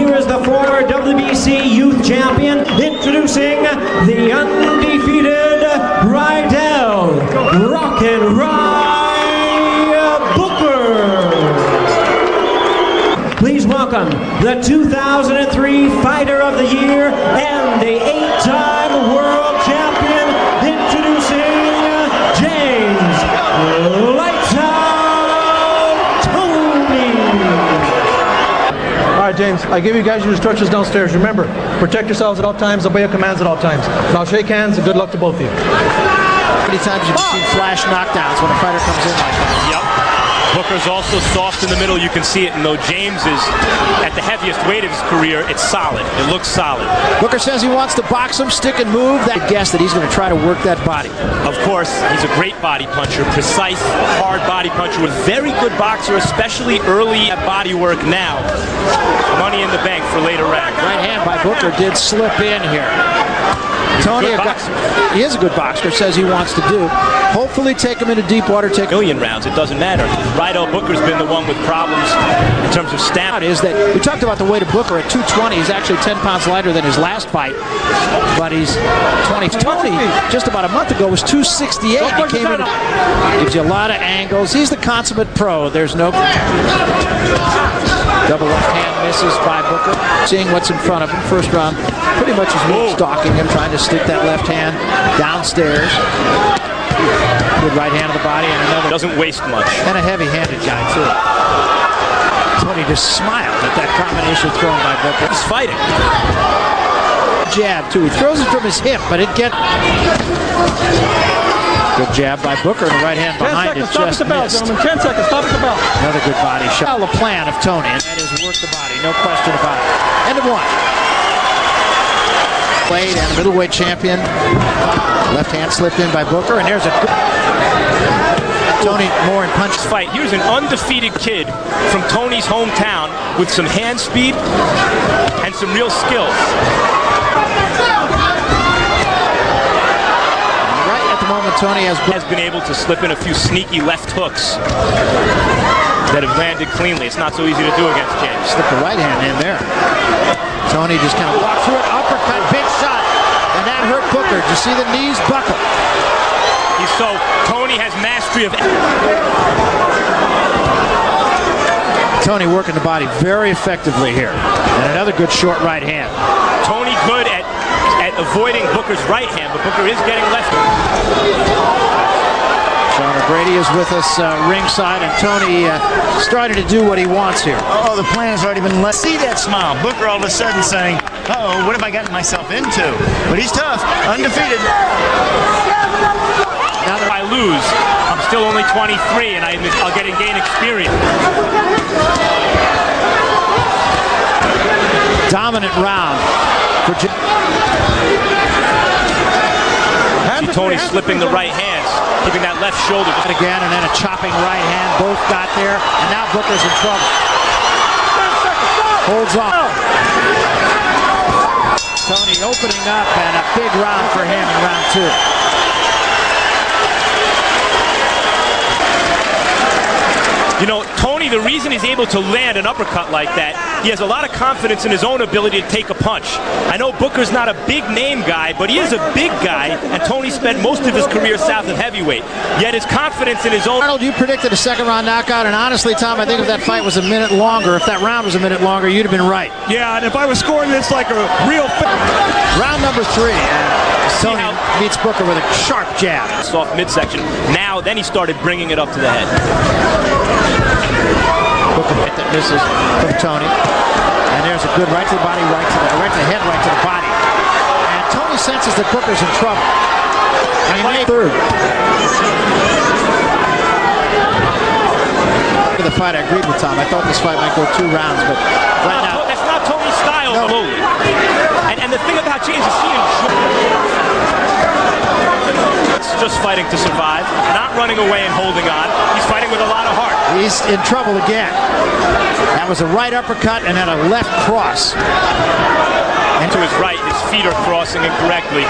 here is the former WBC Youth Champion, introducing the undefeated Rydell, Rock N Rye Booker. Please welcome the 2003 Fighter of the Year and the 8-time World Champion, introducing James Lights Out Toney. All right, James, I give you guys your instructions downstairs. Remember, protect yourselves at all times, obey your commands at all times. Now shake hands and good luck to both of you. How many times have you seen flash knockdowns when a fighter comes in like that? Yep. Booker's also soft in the middle. You can see it, and though James is at the heaviest weight of his career, it's solid. It looks solid. Booker says he wants to box him, stick and move. That guess that he's going to try to work that body. Of course, he's a great body puncher, precise, hard body puncher, with very good boxer, especially early at body work now. Money in the bank for later rounds. Right hand by Booker did slip in here. Toney, he is a good boxer, says he wants to do. Hopefully take him into deep water, take million rounds, it doesn't matter. Rydell Booker's been the one with problems in terms of stamina. Is that we talked about the weight of Booker at 220. He's actually 10 pounds lighter than his last fight, but he's 20. Toney, just about a month ago, was 268. He came in, gives you a lot of angles. He's the consummate pro. There's no double left hand misses by Booker. Seeing what's in front of him. First round, pretty much is stalking him, trying to stick that left hand downstairs. Good right hand of the body, and another. Doesn't waste much. And a heavy-handed guy, too. Toney just smiled at that combination thrown by Booker. He's fighting. Jab, too. He throws it from his hip, but it gets... Good jab by Booker, and the right hand behind it just missed. 10 seconds, stop at the bell. Another good body shot. The plan of Toney, and that is work the body, no question about it. End of one. Played and middleweight champion. Left hand slipped in by Booker, and there's a good... Toney more in punch. Fight. Here's an undefeated kid from Toney's hometown with some hand speed and some real skills. Right at the moment, Toney has been able to slip in a few sneaky left hooks that have landed cleanly. It's not so easy to do against James. Slip the right hand in there. Toney just kind of walked through it, uppercut, big shot, and that hurt Booker. Did you see the knees buckle? So Toney has mastery of... Toney working the body very effectively here. And another good short right hand. Toney good at avoiding Booker's right hand, but Booker is getting left. Sean O'Grady is with us ringside, and Toney starting to do what he wants here. Oh, the plan has already been let. See that smile. Booker all of a sudden saying, uh-oh, what have I gotten myself into? But he's tough, undefeated. Now that I lose, I'm still only 23, and I'll gain experience. Dominant round for Toney slipping the right hands, keeping that left shoulder. Again, and then a chopping right hand. Both got there, and now Booker's in trouble. Holds on. Toney opening up, and a big round for him in round two. You know, Toney, the reason he's able to land an uppercut like that, he has a lot of confidence in his own ability to take a punch. I know Booker's not a big name guy, but he is a big guy, and Toney spent most of his career south of heavyweight. Yet his confidence in his own... Arnold, you predicted a second round knockout, and honestly, Tom, I think if that fight was a minute longer, if that round was a minute longer, you'd have been right. Yeah, and if I was scoring this like a real... Round number 3, and Toney meets Booker with a sharp jab. Soft midsection. Now, then he started bringing it up to the head. Booker hit that misses from Toney. And there's a good right to the body, right to the head, right to the body. And Toney senses that Booker's in trouble. And he made third. For the fight, I agreed with Tom. I thought this fight might go 2 rounds, but right now... That's not Toney's style, no. And the thing about James is he it's just fighting to survive, not running away and holding on. He's fighting with a lot of heart. He's in trouble again. That was a right uppercut and then a left cross. And to his right, his feet are crossing incorrectly.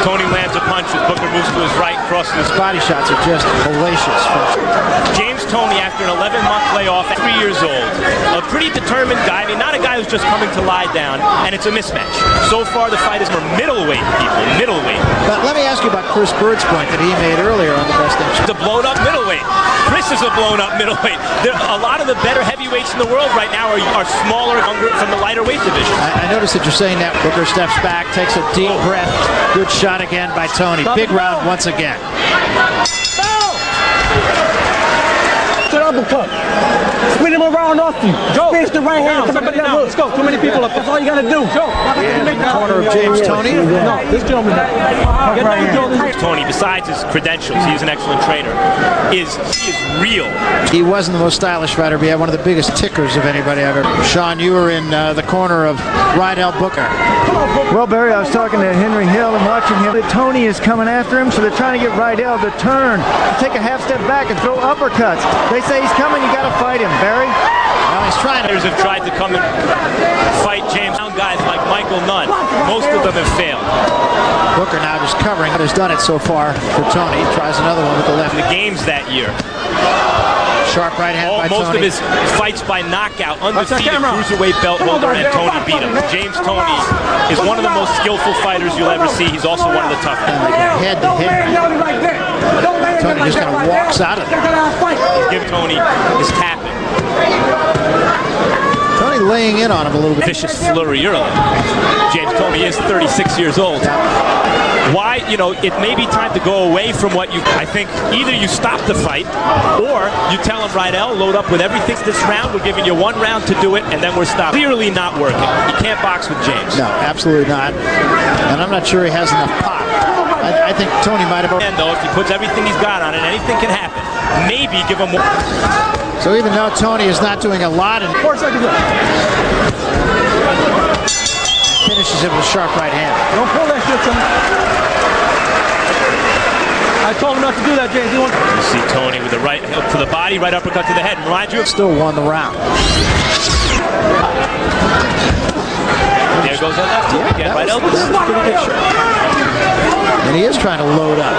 Toney lands a punch as Booker moves to his right, crosses his Body shots are just hellacious. James Toney, after an 11-month layoff at 3 years old, a pretty determined guy. I mean, not a guy who's just coming to lie down, and it's a mismatch. So far, the fight is for middleweight people, middleweight. But let me ask you about Chris Bird's point that he made earlier on the best thing. The blown-up middleweight. Chris is a blown-up middleweight. A lot of the better heavyweights in the world right now are smaller, younger from the lighter weight division. I noticed that you're saying that. Booker steps back, takes a deep breath. Good shot again by Toney. Big round once again. Uppercut. Spin him around off you. Face the right hand. Let's go. Too many people up. That's all you gotta do. Corner of James Toney. No, this gentleman. Toney, besides his credentials, he's an excellent trainer. He is real. He wasn't the most stylish fighter, but he had one of the biggest tickers of anybody I've ever. Sean, you were in the corner of Rydell Booker. Well, Barry, I was talking to Henry Hill and watching him. Toney is coming after him, so they're trying to get Rydell to turn, take a half step back and throw uppercuts. They say he's coming, you got to fight him, Barry. Well, he's trying to. Others have tried to come and fight James. Guys like Michael Nunn, most of them have failed. Booker now just covering. Has done it so far for Toney. Tries another one with the left. In the games that year. Sharp right hand by Most Toney. of his fights by knockout, undefeated cruiserweight belt holder, and Toney beat him. James Toney is one of the most skillful fighters you'll ever see. He's also one of the toughest. Head to head. Toney just kind of walks out of there. Give Toney his tapping. Toney laying in on him a little bit. Vicious flurry early. James Toney is 36 years old. Why, it may be time to go away from what I think either you stop the fight or you tell him, Rydell, load up with everything this round. We're giving you 1 round to do it, and then we're stopping. Clearly not working. You can't box with James. No, absolutely not. And I'm not sure he has enough pop. I think Toney might have. And though, if he puts everything he's got on it, anything can happen. Maybe give him more. So even though Toney is not doing a lot, and 4 seconds left. finishes it with a sharp right hand. Don't pull that shit, son. I told him not to do that, James. You see Toney with the right hook to the body, right uppercut to the head. Remind you of Still won the round. There goes that left hook again, right elbow. And he is trying to load up.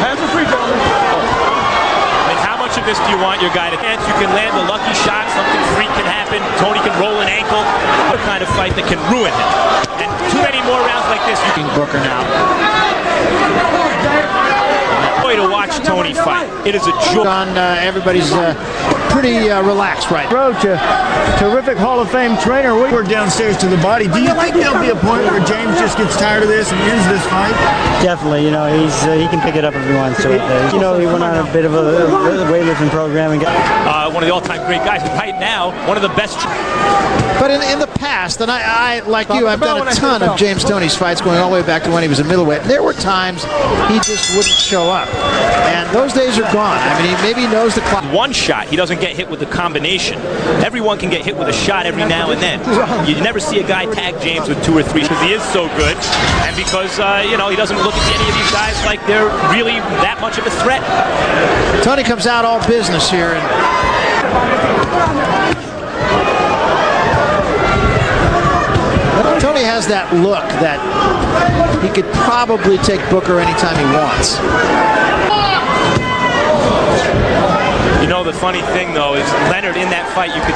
Hands are free, gentlemen. And how much of this do you want your guy to chance? You can land a lucky shot, something freak can happen. Toney can roll an ankle. What kind of fight that can ruin him? And too many more rounds like this, you can Booker now. joy to watch Toney fight. It is a joy. Everybody's pretty relaxed right now. Roach, a terrific Hall of Fame trainer. We're downstairs to the body. Do you think there'll be a point where James just gets tired of this and ends this fight? Definitely, he can pick it up if he wants to. He went on a bit of a weightlifting program and got one of the all-time great guys. Right now, one of the best. But in the past, and I like you, I've done a ton of James Toney's fights going all the way back to when he was a middleweight. There were times he just wouldn't show up. And those days are gone. I mean, he maybe knows the clock. One shot, he doesn't get hit with the combination. Everyone can get hit with a shot every now and then. You never see a guy tag James with 2 or 3 because he is so good, and because he doesn't look at any of these guys like they're really that much of a threat. Toney comes out all business here, and Toney has that look that he could probably take Booker anytime he wants. The funny thing, though, is Leonard in that fight, you could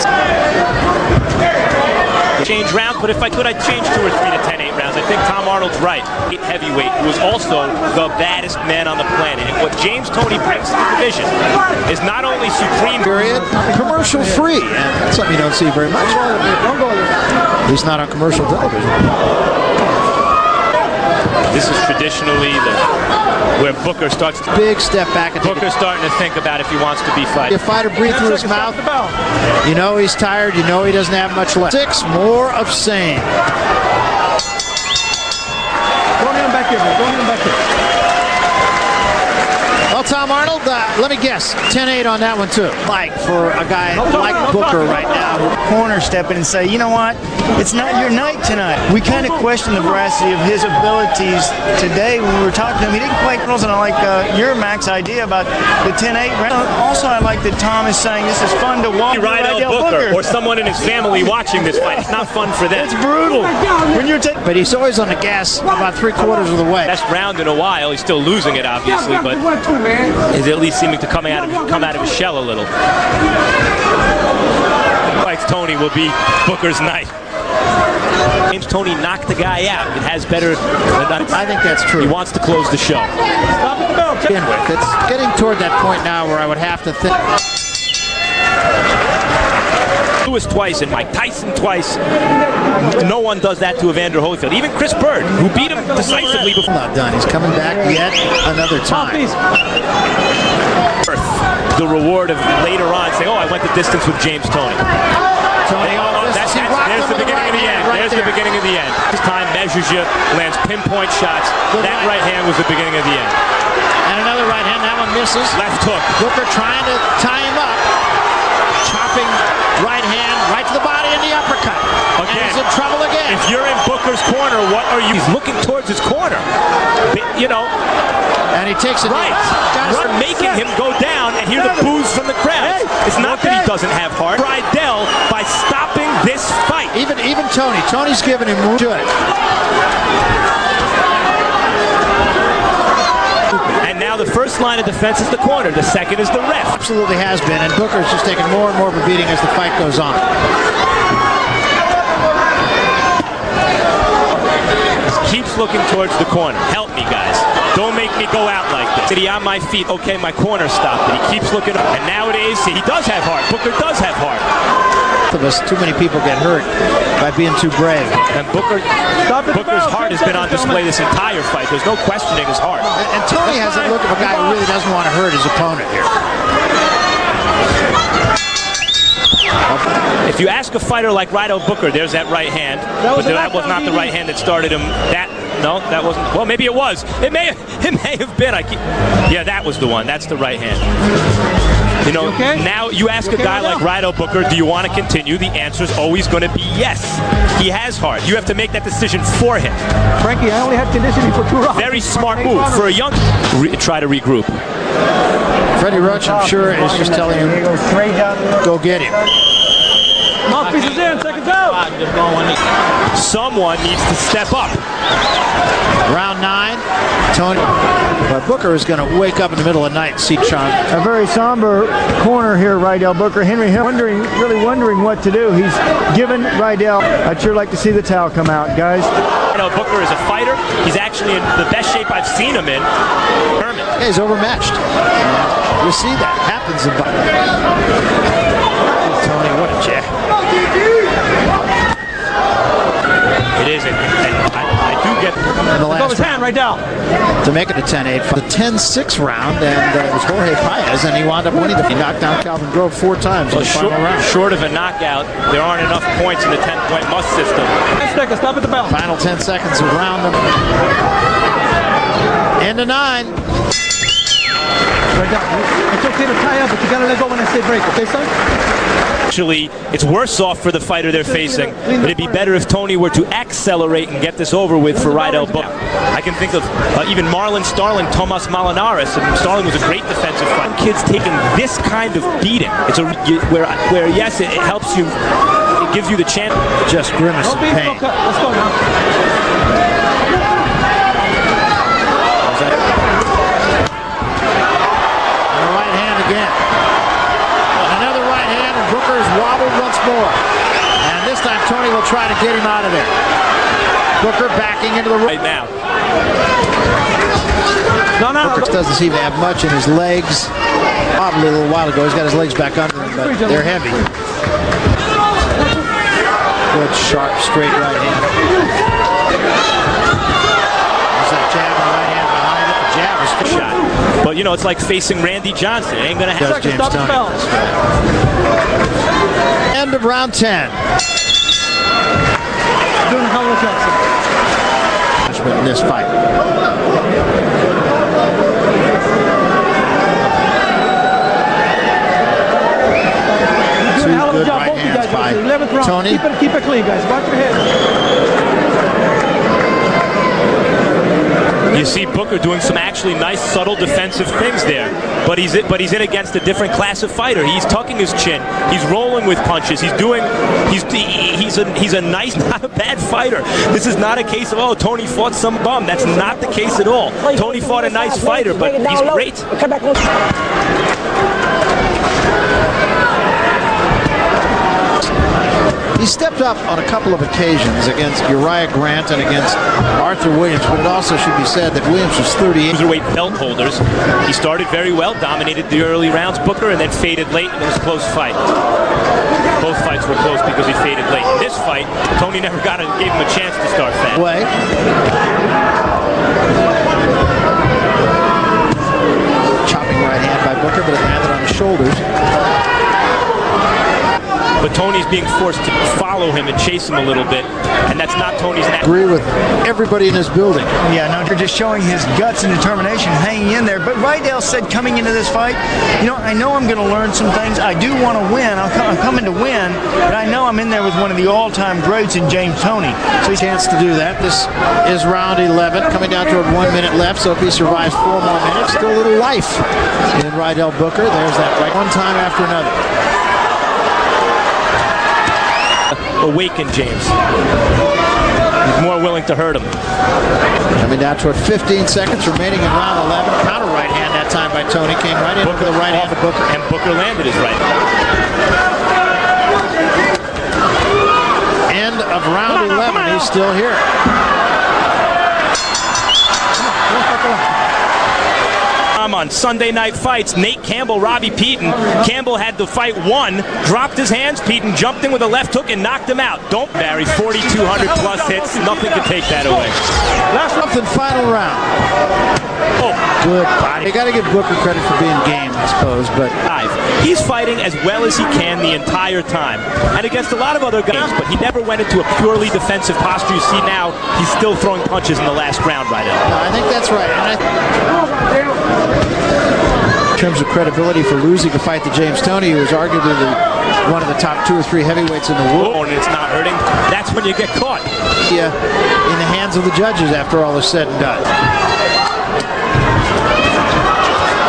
change rounds, but if I could, I'd change 2 or 3 to 10-8 rounds. I think Tom Arnold's right. Heavyweight, who is also the baddest man on the planet. And what James Toney brings to the division is not only supreme... Period. Commercial free. And that's something you don't see very much. At least not on commercial television. This is traditionally where Booker starts to... Big step back. Booker's starting to think about if he wants to be fighting. A fighter breathe through his mouth. You know he's tired. You know he doesn't have much left. 6 more of same. Don't hit him back here, man. Don't hit him back here. Well, Tom Arnold, let me guess, 10-8 on that one too. Like for a guy like Booker right now, corner stepping and say, you know what, it's not your night tonight. We kind of question the veracity of his abilities today when we were talking to him. He didn't quite know, and I like your Mac's idea about the 10-8. Also, I like that Tom is saying this is fun to watch. Rydell Booker or someone in his family watching this fight. It's not fun for them. It's brutal. When you're taking, but he's always on the gas about 3/4 of the way. Best round in a while. He's still losing it, obviously, but is at least seeming to come out of his shell a little. Fights Toney will be Booker's night. James Toney knocked the guy out. It has better. I think that's true. He wants to close the show. It's getting toward that point now where I would have to think. Lewis twice and Mike Tyson twice. No one does that to Evander Holyfield. Even Chris Bird, who beat him decisively before. Not done. He's coming back yet another time. The reward of later on saying, "Oh, I went the distance with James Toney." There's the beginning of the end. There's the beginning of the end. This time measures you, lands pinpoint shots. That right hand was the beginning of the end. And another right hand. That one misses. Left hook. Booker trying to tie him up. Chopping right hand right to the body and the uppercut. Again, and he's in trouble again. If you're in Booker's corner, what are you? He's looking towards his corner. You know. And he takes it right. We're making him go down and hear the boos from the crowd. It's not that he doesn't have heart. Rydell by stopping this fight. Even Toney. Tony's giving him more good. And now the first line of defense is the corner. The second is the ref. Absolutely has been. And Booker's just taking more and more of a beating as the fight goes on. Keeps looking towards the corner. Help me, guys. Don't make me go out like this. Did he on my feet? Okay, my corner stopped. And he keeps looking up. And nowadays, he does have heart. Booker does have heart. Of us, too many people get hurt by being too brave. And Booker's heart has been on display this entire fight. There's no questioning his heart. And Toney has a look of a guy who really doesn't want to hurt his opponent here. If you ask a fighter like Rydell Booker, there's that right hand. But that was not the right hand that started him. No, that wasn't. Well, maybe it was. It may have been. Yeah, that was the one. That's the right hand. You know, now you ask a guy like Rydell Booker, do you want to continue? The answer is always going to be yes. He has heart. You have to make that decision for him. Frankie, I only had conditioning for 2 rounds. Very smart move for a young. Try to regroup. Freddie Roach, I'm sure, is just telling him, go get him. Mouthpiece is in, seconds out. Someone needs to step up. Round 9, Toney. But Booker is going to wake up in the middle of the night and see Sean. A very somber corner here, Rydell Booker. Henry Hill really wondering what to do. He's given Rydell. I'd sure like to see the towel come out, guys. Rydell Booker is a fighter. He's actually in the best shape I've seen him in. Herman. Yeah, he's overmatched. You'll see that happens. Toney, what a jack. It is, and I do get the last his hand right down to make it a 10-8. The 10-6 round, and it was Jorge Paez, and he wound up winning. He knocked down Calvin Grove 4 times in the final round. Short of a knockout, there aren't enough points in the 10-point must system. 10 seconds, stop at the bell. Final 10 seconds of round number. End of 9. Right down. It's okay to tie up, but you gotta let go when I say break, okay, son? Actually, it's worse off for the fighter they're facing. It'd be better if Toney were to accelerate and get this over with for Rydell Booker. I can think of even Marlon Starling, Tomas Malinares. And Starling was a great defensive fighter. Kids taking this kind of beating. It's where yes, it helps you. It gives you the chance. Just grimace of pain. Let's go now. More. And this time Toney will try to get him out of there. Booker backing into the right now. Booker doesn't seem to have much in his legs. Probably a little while ago, he's got his legs back under him, but they're heavy. Good, sharp, straight right hand. There's that jab and right hand behind it. The jab is good shot. But you know, it's like facing Randy Johnson. It ain't gonna happen. James Toney. End of round 10. In this fight. wrong. Toney. Keep it clean, guys. Watch your head. You see Booker doing some actually nice, subtle defensive things there, but he's in against a different class of fighter. He's tucking his chin. He's rolling with punches. He's a nice, not a bad fighter. This is not a case of, oh, Toney fought some bum. That's not the case at all. Toney fought a nice fighter, but he's great. He stepped up on a couple of occasions against Uriah Grant and against Arthur Williams, but it also should be said that Williams was 38. Cruiserweight belt holders. He started very well, dominated the early rounds, Booker, and then faded late, and it was a close fight. Both fights were close because he faded late. In this fight, Toney never gave him a chance to start fast. Chopping right hand by Booker, but it landed on his shoulders. But Toney's being forced to follow him and chase him a little bit, and that's not Toney's natural. Agree with everybody in this building. Yeah, no, they're just showing his guts and determination hanging in there. But Rydell said coming into this fight, you know, I know I'm going to learn some things. I do want to win. I'm coming to win, but I know I'm in there with one of the all-time greats in James Toney. So he has a chance to do that. This is round 11, coming down toward 1 minute left, so if he survives 4 more minutes, still a little life in Rydell Booker. There's that right, one time after another. Awaken James. He's more willing to hurt him. Coming down toward 15 seconds remaining in round 11. Counter right hand that time by Toney. Came right in for the right hand of Booker. And Booker landed his right. End of round 11. He's still here. On Sunday Night Fights, Nate Campbell, Robbie Peaton. Campbell had the fight won, dropped his hands. Peaton jumped in with a left hook and knocked him out. Don't Barry, 4,200 plus hits. Nothing can take that away. Last something, final round. Oh, good body. You got to give Booker credit for being game, I suppose, but he's fighting as well as he can the entire time, and against a lot of other guys, but he never went into a purely defensive posture. You see now, he's still throwing punches in the last round right now. No, I think that's right. In terms of credibility for losing a fight to James Toney, who was arguably one of the top 2 or 3 heavyweights in the world. Oh, and it's not hurting. That's when you get caught. Yeah, in the hands of the judges after all is said and done.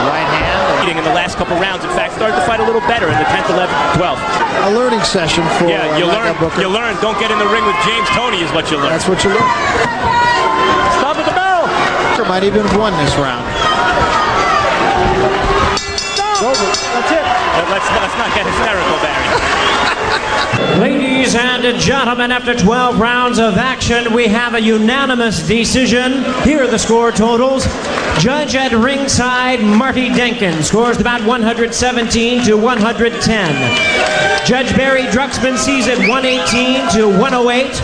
Right hand. In the last couple rounds, in fact, started to fight a little better in the 10th, 11th, 12th. A learning session for you learn. Don't get in the ring with James Toney is what you learn. That's what you learn. Stop at the bell. Booker might even have won this round. It's over. That's it. Let's not get hysterical, Barry. Ladies and gentlemen, after 12 rounds of action, we have a unanimous decision. Here are the score totals. Judge at ringside, Marty Denkin, scores about 117 to 110. Judge Barry Druxman sees it 118 to 108.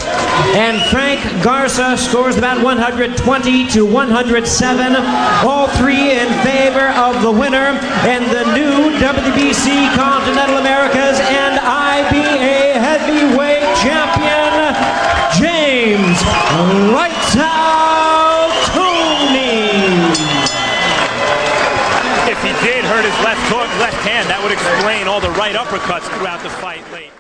And Frank Garza scores about 120 to 107. All three in favor of the winner and the new WBC Continental Americas and IBA heavyweight champion, James Lights Out Toney. If he did hurt his left hand, that would explain all the right uppercuts throughout the fight late.